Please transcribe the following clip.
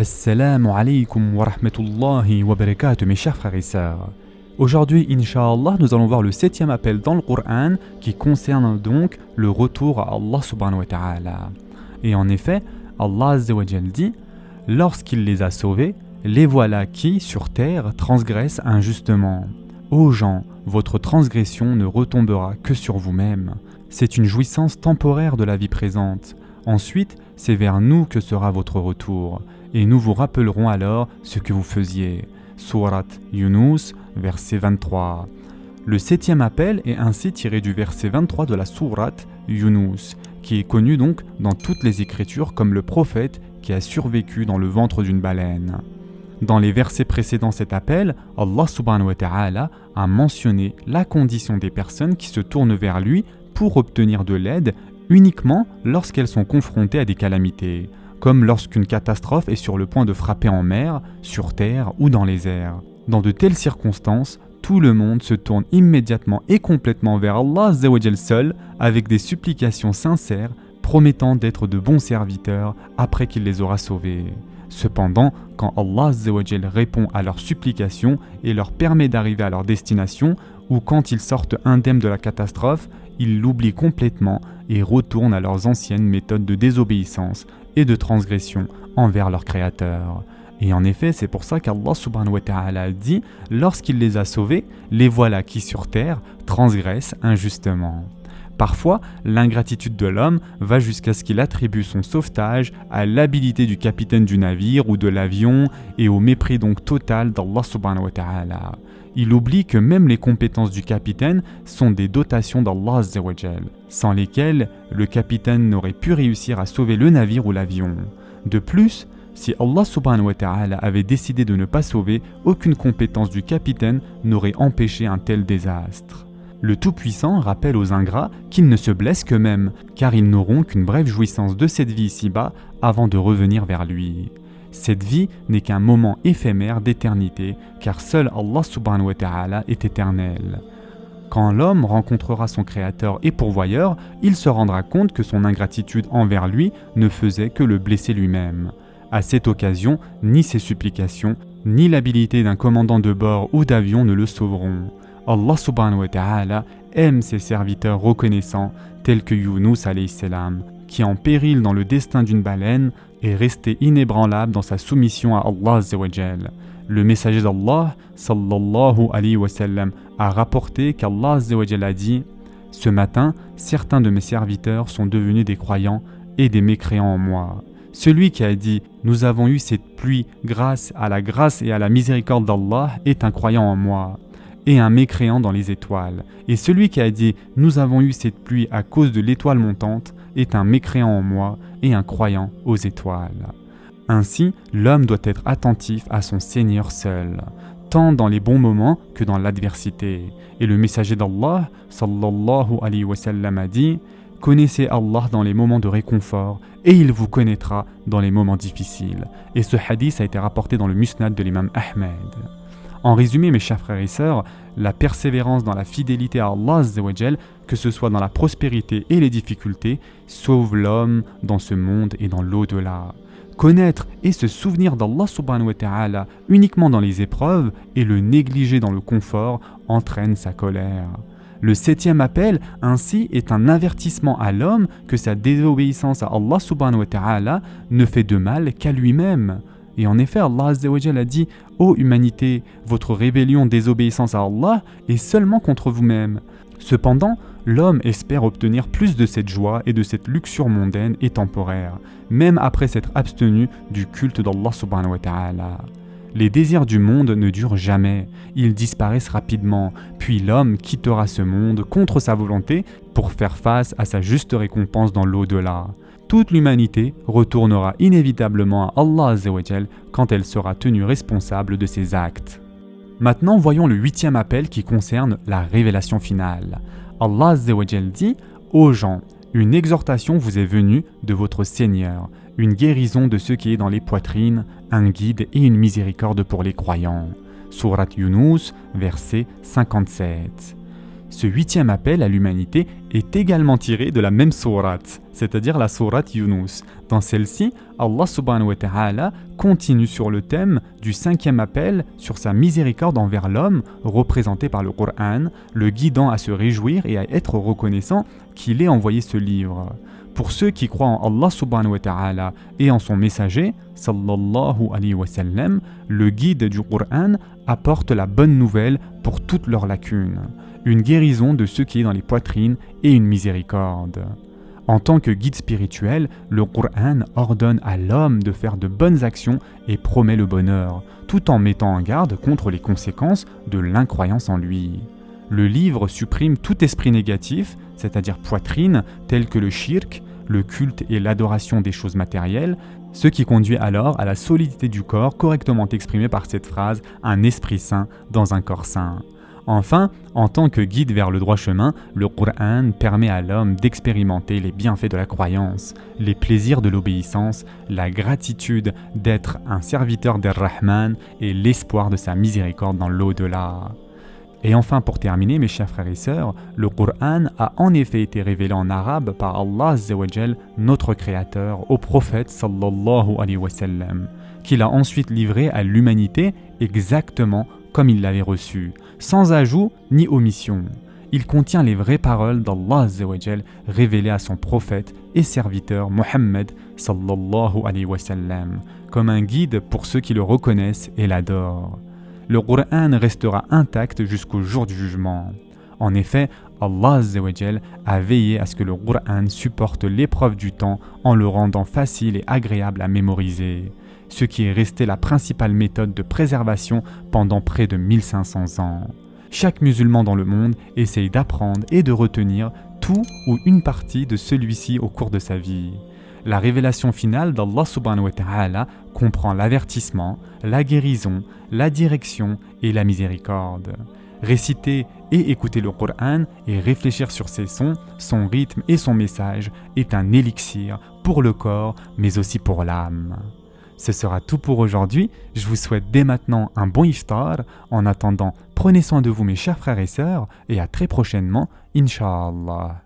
Assalamu alaikum wa rahmatullahi wa barakatuh mes chers frères et sœurs. Aujourd'hui, Inch'Allah, nous allons voir le 7e appel dans le Coran qui concerne donc le retour à Allah subhanahu wa ta'ala. Et en effet, Allah Azza wa Jal dit « Lorsqu'il les a sauvés, les voilà qui, sur terre, transgressent injustement. Ô gens, votre transgression ne retombera que sur vous-même. C'est une jouissance temporaire de la vie présente. Ensuite, c'est vers nous que sera votre retour. Et nous vous rappellerons alors ce que vous faisiez. » Sourate Yunus, verset 23. Le 7e appel est ainsi tiré du verset 23 de la sourate Yunus, qui est connu donc dans toutes les écritures comme le prophète qui a survécu dans le ventre d'une baleine. Dans les versets précédant cet appel, Allah subhanahu wa ta'ala a mentionné la condition des personnes qui se tournent vers lui pour obtenir de l'aide uniquement lorsqu'elles sont confrontées à des calamités, comme lorsqu'une catastrophe est sur le point de frapper en mer, sur terre ou dans les airs. Dans de telles circonstances, tout le monde se tourne immédiatement et complètement vers Allah Azza wa Jal seul, avec des supplications sincères, promettant d'être de bons serviteurs après qu'il les aura sauvés. Cependant, quand Allah Azza wa Jal répond à leurs supplications et leur permet d'arriver à leur destination, ou quand ils sortent indemnes de la catastrophe, ils l'oublient complètement et retournent à leurs anciennes méthodes de désobéissance et de transgression envers leur Créateur. Et en effet, c'est pour ça qu'Allah subhanahu wa ta'ala a dit « Lorsqu'il les a sauvés, les voilà qui sur terre transgressent injustement. » Parfois, l'ingratitude de l'homme va jusqu'à ce qu'il attribue son sauvetage à l'habilité du capitaine du navire ou de l'avion et au mépris donc total d'Allah subhanahu wa ta'ala. Il oublie que même les compétences du capitaine sont des dotations d'Allah Azza wa Jal, sans lesquelles le capitaine n'aurait pu réussir à sauver le navire ou l'avion. De plus, si Allah subhanahu wa ta'ala avait décidé de ne pas sauver, aucune compétence du capitaine n'aurait empêché un tel désastre. Le Tout-Puissant rappelle aux ingrats qu'ils ne se blessent qu'eux-mêmes, car ils n'auront qu'une brève jouissance de cette vie ici-bas avant de revenir vers lui. Cette vie n'est qu'un moment éphémère d'éternité, car seul Allah subhanahu wa ta'ala est éternel. Quand l'homme rencontrera son Créateur et pourvoyeur, il se rendra compte que son ingratitude envers lui ne faisait que le blesser lui-même. À cette occasion, ni ses supplications, ni l'habilité d'un commandant de bord ou d'avion ne le sauveront. Allah subhanahu wa ta'ala aime ses serviteurs reconnaissants, tels que Yunus alayhi salam, qui en péril dans le destin d'une baleine est resté inébranlable dans sa soumission à Allah Azza wa Jal. Le messager d'Allah, sallallahu alayhi wa sallam, a rapporté qu'Allah Azza wa Jal a dit « Ce matin, certains de mes serviteurs sont devenus des croyants et des mécréants en moi. Celui qui a dit « Nous avons eu cette pluie grâce à la grâce et à la miséricorde d'Allah est un croyant en moi. » et un mécréant dans les étoiles. Et celui qui a dit « Nous avons eu cette pluie à cause de l'étoile montante » est un mécréant en moi et un croyant aux étoiles. Ainsi, l'homme doit être attentif à son Seigneur seul, tant dans les bons moments que dans l'adversité. Et le messager d'Allah, sallallahu alayhi wa sallam, a dit « Connaissez Allah dans les moments de réconfort et il vous connaîtra dans les moments difficiles. » Et ce hadith a été rapporté dans le Musnad de l'imam Ahmed. En résumé, mes chers frères et sœurs, la persévérance dans la fidélité à Allah Azza wa Jal, que ce soit dans la prospérité et les difficultés, sauve l'homme dans ce monde et dans l'au-delà. Connaître et se souvenir d'Allah subhanahu wa ta'ala uniquement dans les épreuves et le négliger dans le confort entraîne sa colère. Le 7e appel, ainsi, est un avertissement à l'homme que sa désobéissance à Allah subhanahu wa ta'ala ne fait de mal qu'à lui-même. Et en effet, Allah Azza wa Jal a dit « Ô humanité, votre rébellion désobéissance à Allah est seulement contre vous-même. » Cependant, l'homme espère obtenir plus de cette joie et de cette luxure mondaine et temporaire, même après s'être abstenu du culte d'Allah subhanahu wa ta'ala. Les désirs du monde ne durent jamais, ils disparaissent rapidement, puis l'homme quittera ce monde contre sa volonté pour faire face à sa juste récompense dans l'au-delà. Toute l'humanité retournera inévitablement à Allah Azza wa Jal quand elle sera tenue responsable de ses actes. Maintenant, voyons le 8e appel qui concerne la révélation finale. Allah Azza wa Jal dit « Ô gens, une exhortation vous est venue de votre Seigneur, une guérison de ce qui est dans les poitrines, un guide et une miséricorde pour les croyants. » Sourate Yunus, verset 57. Ce 8e appel à l'humanité est également tiré de la même sourate, c'est-à-dire la sourate Yunus. Dans celle-ci, Allah subhanahu wa ta'ala continue sur le thème du 5e appel sur sa miséricorde envers l'homme, représenté par le Coran, le guidant à se réjouir et à être reconnaissant qu'il ait envoyé ce livre. Pour ceux qui croient en Allah subhanahu wa ta'ala et en son messager, sallallahu alayhi wa sallam, le guide du Coran apporte la bonne nouvelle pour toutes leurs lacunes, une guérison de ce qui est dans les poitrines et une miséricorde. En tant que guide spirituel, le Coran ordonne à l'homme de faire de bonnes actions et promet le bonheur, tout en mettant en garde contre les conséquences de l'incroyance en lui. Le livre supprime tout esprit négatif, c'est-à-dire poitrine, tel que le shirk, le culte et l'adoration des choses matérielles, ce qui conduit alors à la solidité du corps correctement exprimée par cette phrase « un esprit saint dans un corps saint ». Enfin, en tant que guide vers le droit chemin, le Coran permet à l'homme d'expérimenter les bienfaits de la croyance, les plaisirs de l'obéissance, la gratitude d'être un serviteur d'Ar-Rahman et l'espoir de sa miséricorde dans l'au-delà. Et enfin, pour terminer, mes chers frères et sœurs, le Coran a en effet été révélé en arabe par Allah Azza wa Jal, notre Créateur, au prophète sallallahu alayhi wa sallam, qu'il a ensuite livré à l'humanité exactement comme il l'avait reçu, sans ajout ni omission. Il contient les vraies paroles d'Allah Azza wa Jal révélées à son prophète et serviteur Muhammad sallallahu alayhi wa sallam, comme un guide pour ceux qui le reconnaissent et l'adorent. Le Coran restera intact jusqu'au jour du jugement. En effet, Allah Azza wa Jal a veillé à ce que le Coran supporte l'épreuve du temps en le rendant facile et agréable à mémoriser, ce qui est resté la principale méthode de préservation pendant près de 1500 ans. Chaque musulman dans le monde essaye d'apprendre et de retenir tout ou une partie de celui-ci au cours de sa vie. La révélation finale d'Allah subhanahu wa ta'ala comprend l'avertissement, la guérison, la direction et la miséricorde. Réciter et écouter le Coran et réfléchir sur ses sons, son rythme et son message est un élixir pour le corps mais aussi pour l'âme. Ce sera tout pour aujourd'hui. Je vous souhaite dès maintenant un bon iftar. En attendant, prenez soin de vous mes chers frères et sœurs et à très prochainement, Inch'Allah.